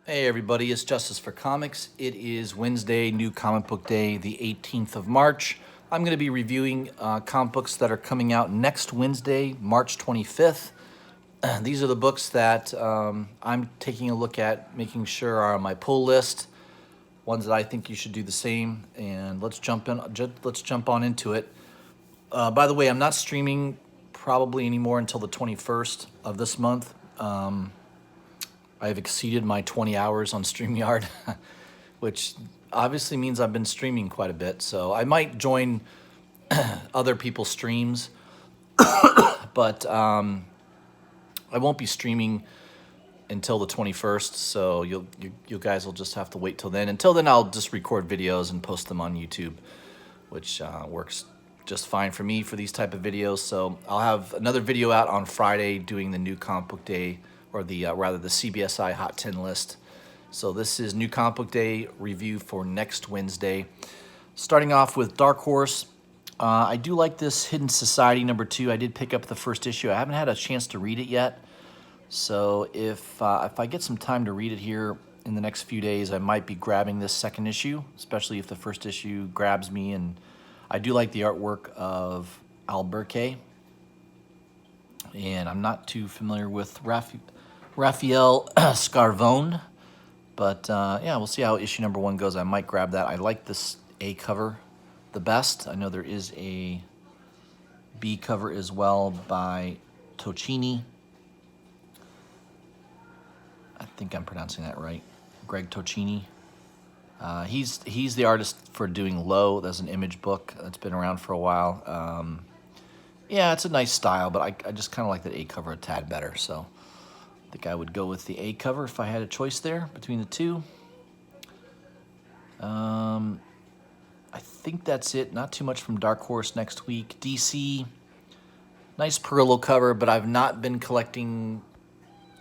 Hey everybody, it's Justice for Comics. It is Wednesday, New Comic Book Day, the 18th of March. I'm going to be reviewing comic books that are coming out next Wednesday, March 25th. These are the books that I'm taking a look at, making sure are on my pull list, ones that I think you should do the same, and let's jump on into it. By the way, I'm not streaming probably anymore until the 21st of this month. I've exceeded my 20 hours on StreamYard, which obviously means I've been streaming quite a bit. So I might join other people's streams, but I won't be streaming until the 21st. So you guys will just have to wait till then. Until then, I'll just record videos and post them on YouTube, which works just fine for me for these type of videos. So I'll have another video out on Friday doing the New Comic Book Day, or the rather the CBSI Hot 10 list. So this is New Comic Book Day review for next Wednesday. Starting off with Dark Horse. I do like this Hidden Society #2. I did pick up the first issue. I haven't had a chance to read it yet. So if I get some time to read it here in the next few days, I might be grabbing this second issue, especially if the first issue grabs me. And I do like the artwork of Alburquerque. And I'm not too familiar with Raphael Scarvone, but yeah, we'll see how issue #1 goes. I might grab that. I like this A cover the best. I know there is a B cover as well by Tocchini. I think I'm pronouncing that right. Greg Tocchini. He's the artist for doing Low. That's an Image book that's been around for a while. Yeah, it's a nice style, but I just kind of like that A cover a tad better, so I think I would go with the A cover if I had a choice there between the two. I think that's it. Not too much from Dark Horse next week. DC, nice Perillo cover, but I've not been collecting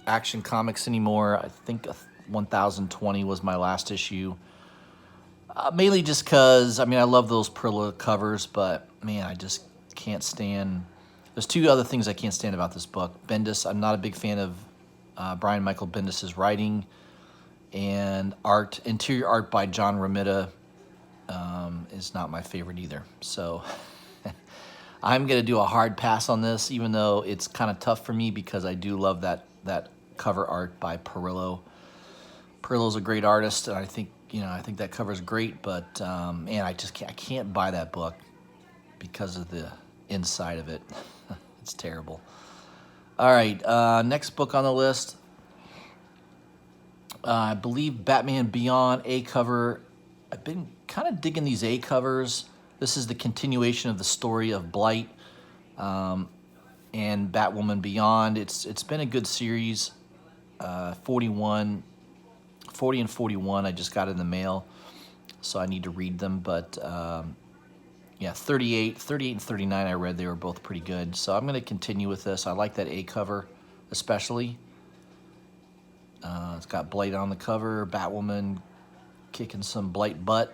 Action Comics anymore. I think 1020 was my last issue. Mainly just because, I mean, I love those Perillo covers, but man, I just can't stand. There's two other things I can't stand about this book. Bendis, I'm not a big fan of Brian Michael Bendis' writing, and interior art by John Romita is not my favorite either. So I'm going to do a hard pass on this, even though it's kind of tough for me because I do love that cover art by Perillo. Perillo's a great artist, and I think that cover is great, but man, I can't buy that book because of the inside of it. It's terrible. All right, next book on the list, I believe Batman Beyond A cover. I've been kind of digging these A covers. This is the continuation of the story of Blight and Batwoman Beyond. It's been a good series. 40 and 41 I just got in the mail, so I need to read them, but yeah, 38 and 39 I read. They were both pretty good. So I'm going to continue with this. I like that A cover especially. It's got Blight on the cover, Batwoman kicking some Blight butt.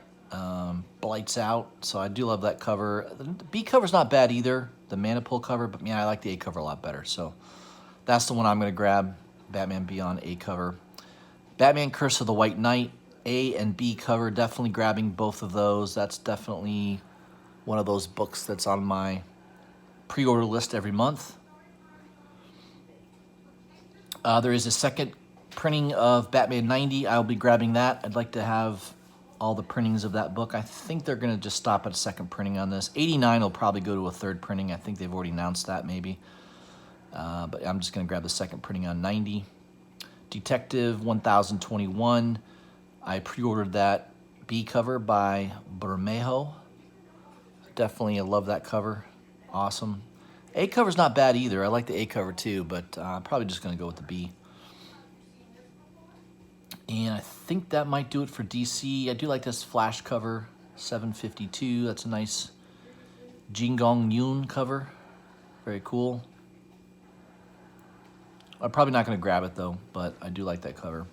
Blight's out, so I do love that cover. The B cover's not bad either, the Manipul cover, but man, I like the A cover a lot better. So that's the one I'm going to grab, Batman Beyond A cover. Batman Curse of the White Knight, A and B cover, definitely grabbing both of those. That's definitely one of those books that's on my pre-order list every month. There is a second printing of Batman 90. I'll be grabbing that. I'd like to have all the printings of that book. I think they're going to just stop at a second printing on this. 89 will probably go to a third printing. I think they've already announced that maybe. But I'm just going to grab the second printing on 90. Detective 1021. I pre-ordered that B cover by Bermejo. Definitely, I love that cover. Awesome. A cover's not bad either. I like the A cover too, but I'm probably just going to go with the B. And I think that might do it for DC. I do like this Flash cover, 752. That's a nice Jin Gong Yoon cover. Very cool. I'm probably not going to grab it though, but I do like that cover.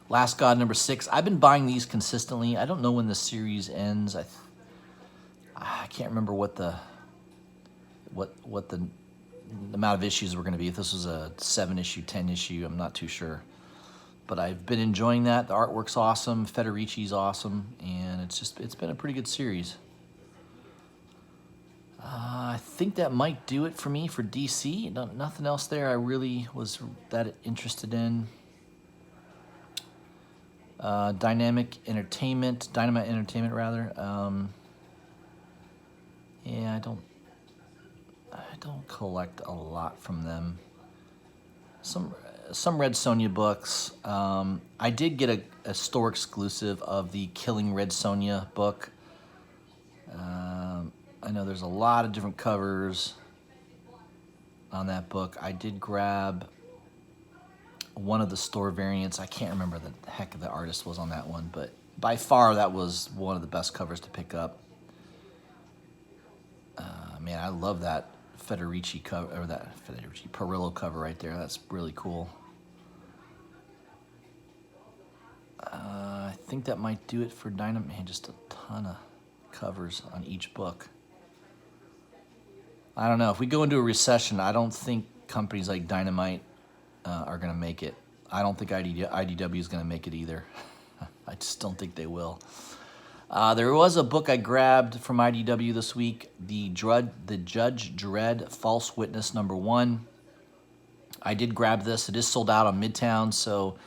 Last God #6. I've been buying these consistently. I don't know when the series ends. I can't remember what the amount of issues were going to be. If this was a 7-issue, 10-issue, I'm not too sure. but I've been enjoying that. The artwork's awesome, Federici's awesome, and it's been a pretty good series. I think that might do it for me for DC. Nothing else there I really was that interested in. Dynamite Entertainment rather. Yeah, I don't collect a lot from them. Some Red Sonja books. I did get a store exclusive of the Killing Red Sonja book. I know there's a lot of different covers on that book. I did grab one of the store variants. I can't remember the heck of the artist was on that one, but by far that was one of the best covers to pick up. Man, I love that Federici cover, or that Federici Perillo cover right there. That's really cool. I think that might do it for Dynamite. Man, just a ton of covers on each book. I don't know. If we go into a recession, I don't think companies like Dynamite are going to make it. I don't think IDW is going to make it either. I just don't think they will. There was a book I grabbed from IDW this week, the Judge Dredd False Witness #1. I did grab this. It is sold out on Midtown, so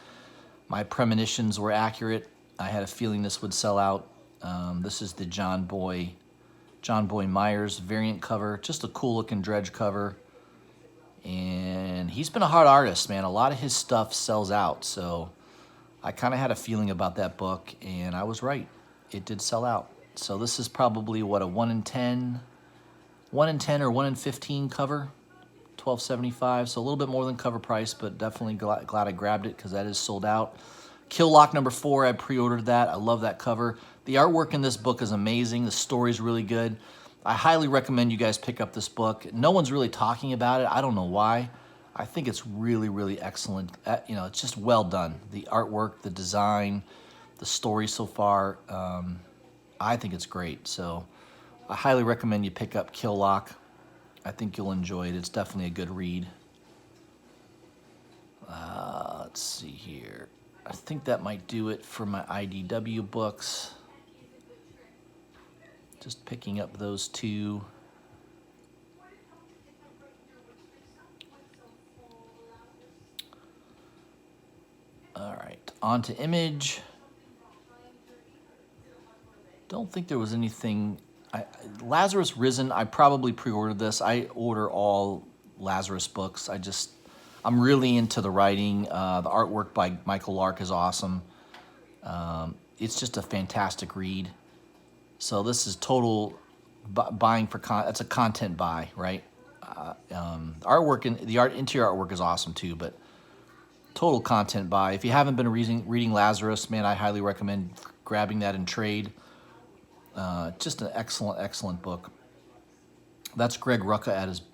my premonitions were accurate. I had a feeling this would sell out. This is the John Boy Myers variant cover. Just a cool looking Dredge cover. And he's been a hard artist, man. A lot of his stuff sells out. So I kind of had a feeling about that book, and I was right. It did sell out. So this is probably, what, a 1 in 10 or 1 in 15 cover. $12.75, so a little bit more than cover price, but definitely glad I grabbed it because that is sold out. Kill Lock #4, I pre-ordered that. I love that cover. The artwork in this book is amazing. The story's really good. I highly recommend you guys pick up this book. No one's really talking about it. I don't know why. I think it's really, really excellent. It's just well done. The artwork, the design, the story so far, I think it's great. So I highly recommend you pick up Kill Lock. I think you'll enjoy it. It's definitely a good read. Let's see here. I think that might do it for my IDW books. Just picking up those two. All right, on to Image. Don't think there was anything. Lazarus Risen, I probably pre-ordered this. I order all Lazarus books. I'm really into the writing. The artwork by Michael Lark is awesome. It's just a fantastic read. So this is total buying for that's a content buy, right? Artwork and the interior artwork is awesome too, but total content buy. If you haven't been reading Lazarus, man, I highly recommend grabbing that in trade. Just an excellent book. That's Greg Rucka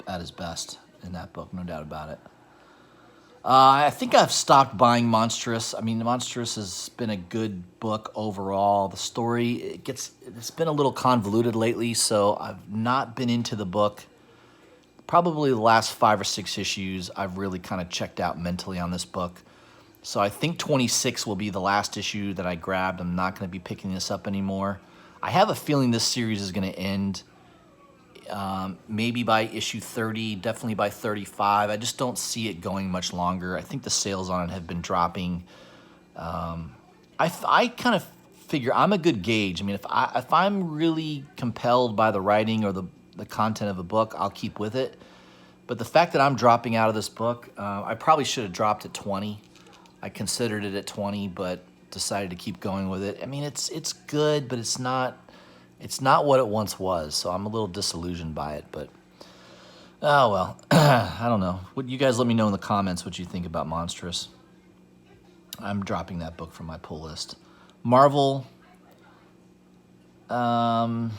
at his best in that book, no doubt about it. I think I've stopped buying Monstrous. I mean, Monstrous has been a good book overall. The story, it's been a little convoluted lately, so I've not been into the book. Probably the last 5 or 6 issues, I've really kind of checked out mentally on this book. So I think 26 will be the last issue that I grabbed. I'm not going to be picking this up anymore. I have a feeling this series is going to end maybe by issue 30, definitely by 35. I just don't see it going much longer. I think the sales on it have been dropping. I kind of figure I'm a good gauge. I mean, if I'm really compelled by the writing or the content of a book, I'll keep with it. But the fact that I'm dropping out of this book, I probably should have dropped at 20. I considered it at 20, but decided to keep going with it. I mean, it's good, but it's not what it once was. So I'm a little disillusioned by it. But oh well, I don't know. What you guys let me know in the comments what you think about Monstrous. I'm dropping that book from my pull list. Marvel. Man,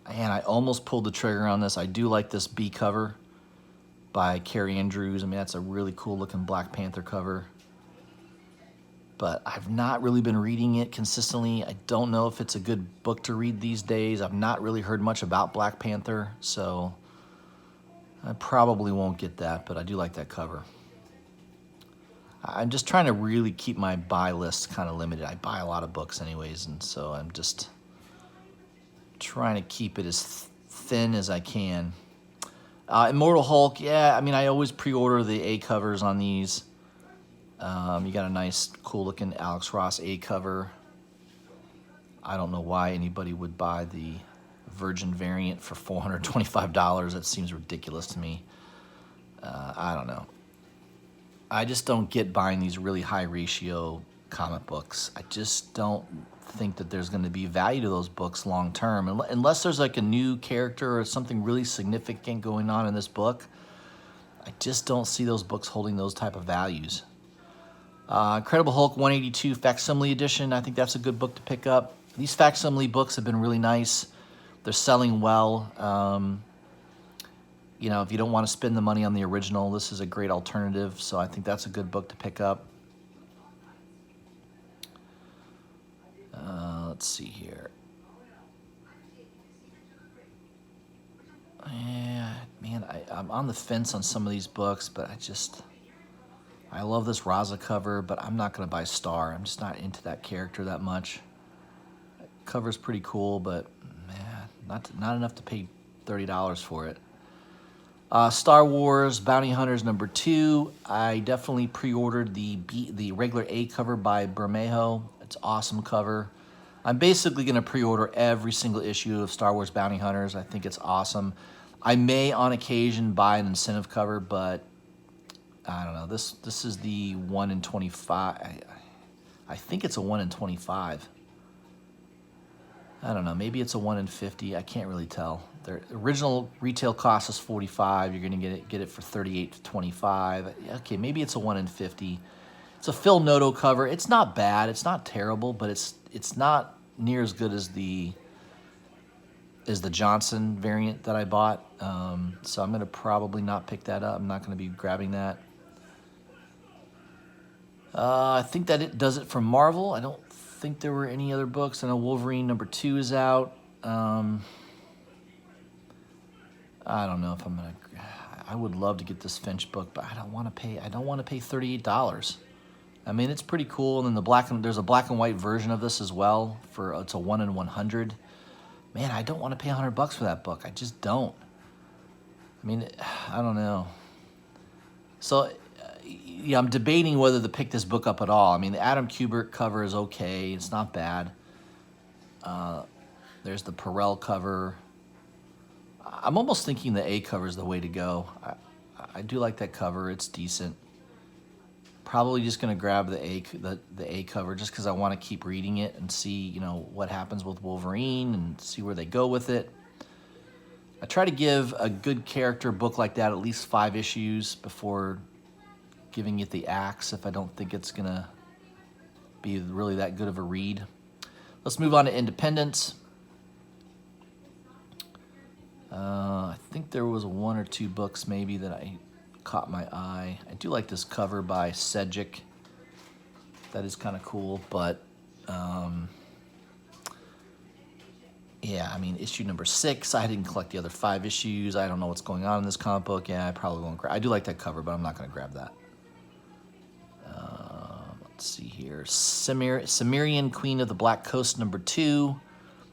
I almost pulled the trigger on this. I do like this B cover by Carrie Andrews. I mean, that's a really cool looking Black Panther cover. But I've not really been reading it consistently. I don't know if it's a good book to read these days. I've not really heard much about Black Panther, so I probably won't get that, but I do like that cover. I'm just trying to really keep my buy list kind of limited. I buy a lot of books anyways, and so I'm just trying to keep it as thin as I can. Immortal Hulk, yeah, I mean, I always pre-order the A covers on these. You got a nice, cool-looking Alex Ross A cover. I don't know why anybody would buy the Virgin variant for $425. That seems ridiculous to me. I don't know. I just don't get buying these really high ratio comic books. I just don't think that there's going to be value to those books long term. Unless there's like a new character or something really significant going on in this book, I just don't see those books holding those type of values. Incredible Hulk 182 Facsimile Edition. I think that's a good book to pick up. These facsimile books have been really nice. They're selling well. You know, if you don't want to spend the money on the original, this is a great alternative. So I think that's a good book to pick up. Let's see here. Yeah, man, I'm on the fence on some of these books, but I love this Raza cover, but I'm not going to buy Star. I'm just not into that character that much. Cover's pretty cool, but man, not enough to pay $30 for it. Star Wars Bounty Hunters #2. I definitely pre-ordered the regular A cover by Bermejo. It's an awesome cover. I'm basically going to pre-order every single issue of Star Wars Bounty Hunters. I think it's awesome. I may, on occasion, buy an incentive cover, but I don't know. This is the 1 in 25. I think it's a 1 in 25. I don't know. Maybe it's a 1 in 50. I can't really tell. Their original retail cost is $45. You're going to get it for $38 to $25. Okay, maybe it's a 1 in 50. It's a Phil Noto cover. It's not bad. It's not terrible, but it's not near as good as the Johnson variant that I bought. So I'm going to probably not pick that up. I'm not going to be grabbing that. I think that it does it for Marvel. I don't think there were any other books. I know Wolverine #2 is out. I don't know if I'm gonna. I would love to get this Finch book, but I don't want to pay. I don't want to pay $38. I mean, it's pretty cool. And then there's a black and white version of this as well. It's a 1 in 100. Man, I don't want to pay $100 for that book. I just don't. I mean, I don't know. So, yeah, I'm debating whether to pick this book up at all. I mean, the Adam Kubert cover is okay. It's not bad. There's the Perel cover. I'm almost thinking the A cover is the way to go. I do like that cover. It's decent. Probably just going to grab the A cover just because I want to keep reading it and see, what happens with Wolverine and see where they go with it. I try to give a good character book like that at least 5 issues before giving it the axe if I don't think it's going to be really that good of a read. Let's move on to Independence. I think there was 1 or 2 books maybe that I caught my eye. I do like this cover by Sedgwick. That is kind of cool, but yeah, I mean, issue #6. I didn't collect the other 5 issues. I don't know what's going on in this comic book. Yeah, I probably won't grab. I do like that cover, but I'm not going to grab that. Let's see here. Cimmerian Queen of the Black Coast #2.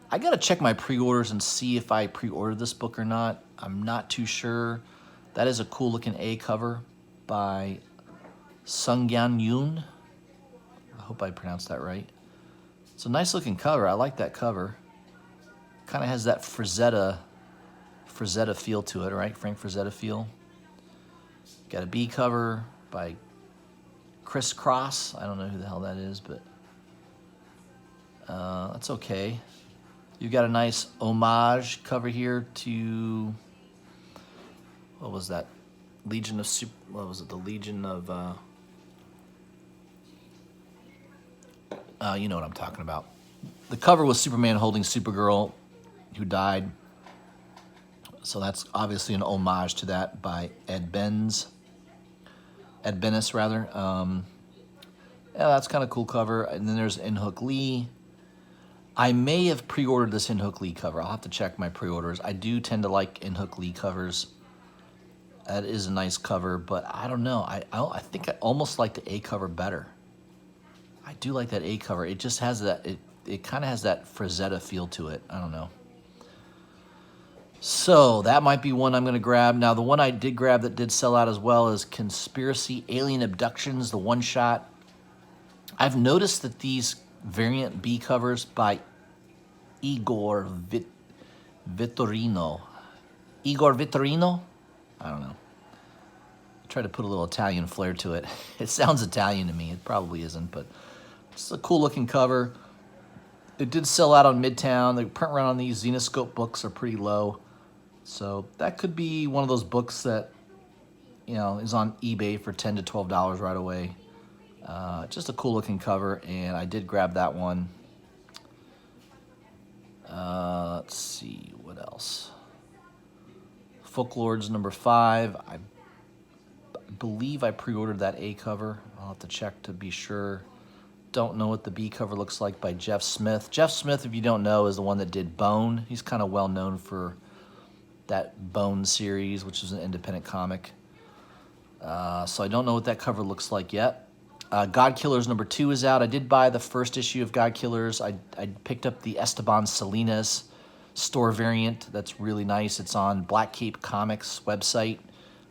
I got to check my pre-orders and see if I pre-ordered this book or not. I'm not too sure. That is a cool-looking A cover by Sungyan Yoon. I hope I pronounced that right. It's a nice-looking cover. I like that cover. Kind of has that Frazetta feel to it, right? Frank Frazetta feel. Got a B cover by Chris Cross. I don't know who the hell that is, but that's okay. You've got a nice homage cover here to, what was that? Legion of what was it? The Legion of, you know what I'm talking about. The cover was Superman holding Supergirl, who died. So that's obviously an homage to that by Ed Bennis, rather. Yeah, that's kind of cool cover. And then there's In-Hook Lee. I may have pre-ordered this In-Hook Lee cover. I'll have to check my pre-orders. I do tend to like In-Hook Lee covers. That is a nice cover, but I don't know. I think I almost like the A cover better. I do like that A cover. It just has that, it kind of has that Frazetta feel to it. I don't know. So that might be one I'm going to grab. Now, the one I did grab that did sell out as well is Conspiracy Alien Abductions, the one-shot. I've noticed that these variant B covers by Igor Vittorino. Igor Vittorino? I don't know. Try to put a little Italian flair to it. It sounds Italian to me. It probably isn't, but it's a cool looking cover. It did sell out on Midtown. The print run on these Zenoscope books are pretty low. So that could be one of those books that, you know, is on eBay for $10 to $12 right away. Just a cool looking cover, and I did grab that one. Let's see, what else? Folklords number 5. I believe I pre-ordered that A cover. I'll have to check to be sure. Don't know what the B cover looks like by Jeff Smith. Jeff Smith, if you don't know, is the one that did Bone. He's kind of well known for that Bone series, which is an independent comic. So I don't know what that cover looks like yet. God Killers number 2 is out. I did buy the first issue of God Killers. I picked up the Esteban Salinas store variant. That's really nice. It's on Black Cape Comics website.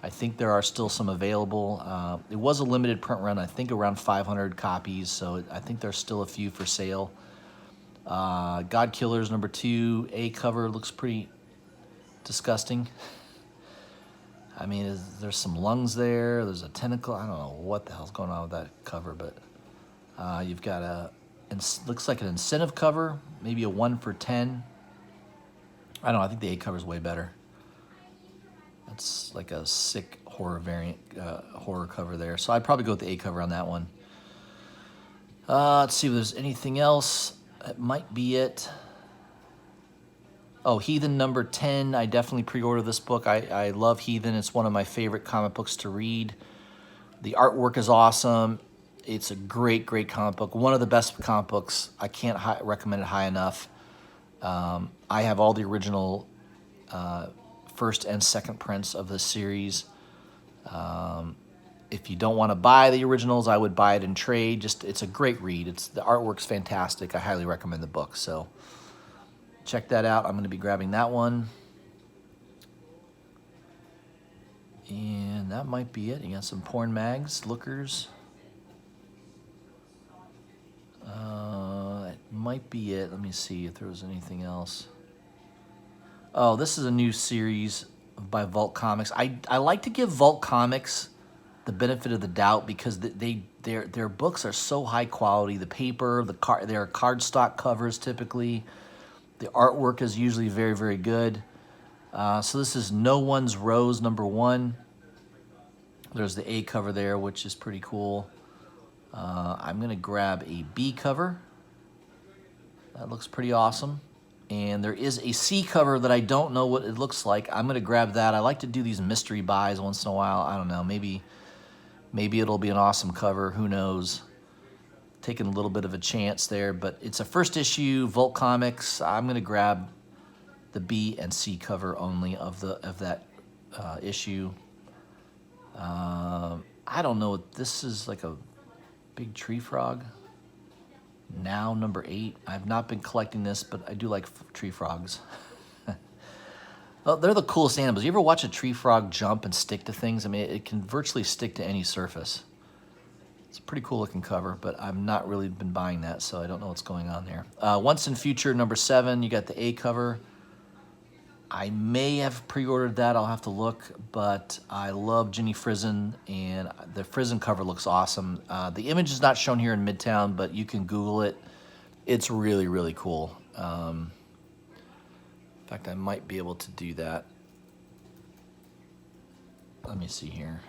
I think there are still some available. It was a limited print run, I think around 500 copies, so I think there's still a few for sale. God Killers number 2, A cover looks pretty disgusting. I mean, there's some lungs there. There's a tentacle. I don't know what the hell's going on with that cover, but you've got looks like an incentive cover, maybe a 1 for 10. I don't know. I think the A cover is way better. That's like a sick horror variant, horror cover there. So I'd probably go with the A cover on that one. Let's see if there's anything else. That might be it. Oh, Heathen number 10. I definitely pre-ordered this book. I love Heathen. It's one of my favorite comic books to read. The artwork is awesome. It's a great, great comic book. One of the best comic books. I can't recommend it high enough. I have all the original first and second prints of the series. If you don't want to buy the originals, I would buy it in trade. It's a great read. The artwork's fantastic. I highly recommend the book. So check that out. I'm going to be grabbing that one. And that might be it. You got some porn mags, lookers. That might be it. Let me see if there was anything else. Oh, this is a new series by Vault Comics. I like to give Vault Comics the benefit of the doubt because their books are so high quality. The paper, they're cardstock covers typically. The artwork is usually very, very good. So this is No One's Rose number 1. There's the A cover there, which is pretty cool. I'm going to grab a B cover. That looks pretty awesome. And there is a C cover that I don't know what it looks like. I'm going to grab that. I like to do these mystery buys once in a while. I don't know. Maybe it'll be an awesome cover. Who knows? Taking a little bit of a chance there, but it's a first issue Vault Comics. I'm going to grab the B and C cover only of that issue. I don't know. This is like a big tree frog. Now number 8. I've not been collecting this, but I do like tree frogs. Well, they're the coolest animals. You ever watch a tree frog jump and stick to things? I mean, it can virtually stick to any surface. It's a pretty cool looking cover, but I've not really been buying that, so I don't know what's going on there. Once in Future number 7, you got the A cover. I may have pre-ordered that. I'll have to look, but I love Ginny Frizen, and the Frizen cover looks awesome. The image is not shown here in Midtown, but you can Google it. It's really, really cool. In fact, I might be able to do that. Let me see here.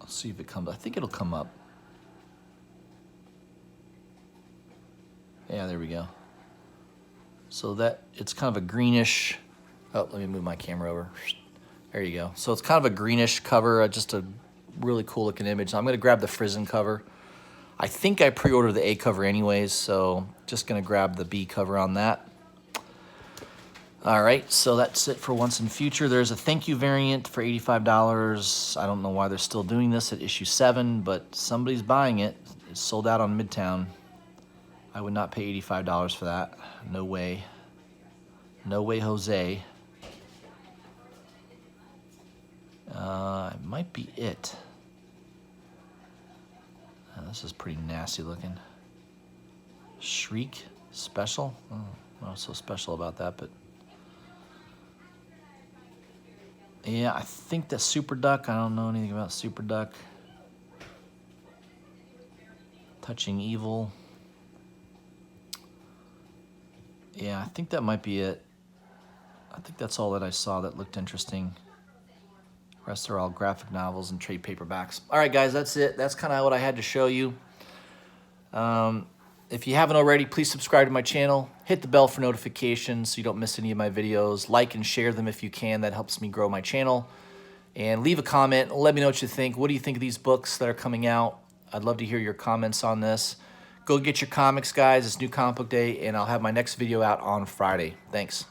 I'll see if it comes. I think it'll come up. Yeah, there we go. So that it's kind of a greenish. Oh, let me move my camera over. There you go. So it's kind of a greenish cover, just a really cool looking image. I'm going to grab the Frizen cover. I think I pre-ordered the A cover anyways, so just gonna grab the B cover on that. All right, so that's it for Once and Future. There's a thank you variant for $85. I don't know why they're still doing this at issue 7, but somebody's buying it. It's sold out on Midtown. I would not pay $85 for that. No way. No way, Jose. It might be it. This is pretty nasty looking. Shriek special? Oh, not so special about that, but yeah, I think that's Super Duck. I don't know anything about Super Duck. Touching Evil. Yeah, I think that might be it. I think that's all that I saw that looked interesting. The rest are all graphic novels and trade paperbacks. All right, guys, that's it. That's kind of what I had to show you. If you haven't already, please subscribe to my channel. Hit the bell for notifications so you don't miss any of my videos. Like and share them if you can. That helps me grow my channel. And leave a comment. Let me know what you think. What do you think of these books that are coming out? I'd love to hear your comments on this. Go get your comics, guys. It's New Comic Book Day, and I'll have my next video out on Friday. Thanks.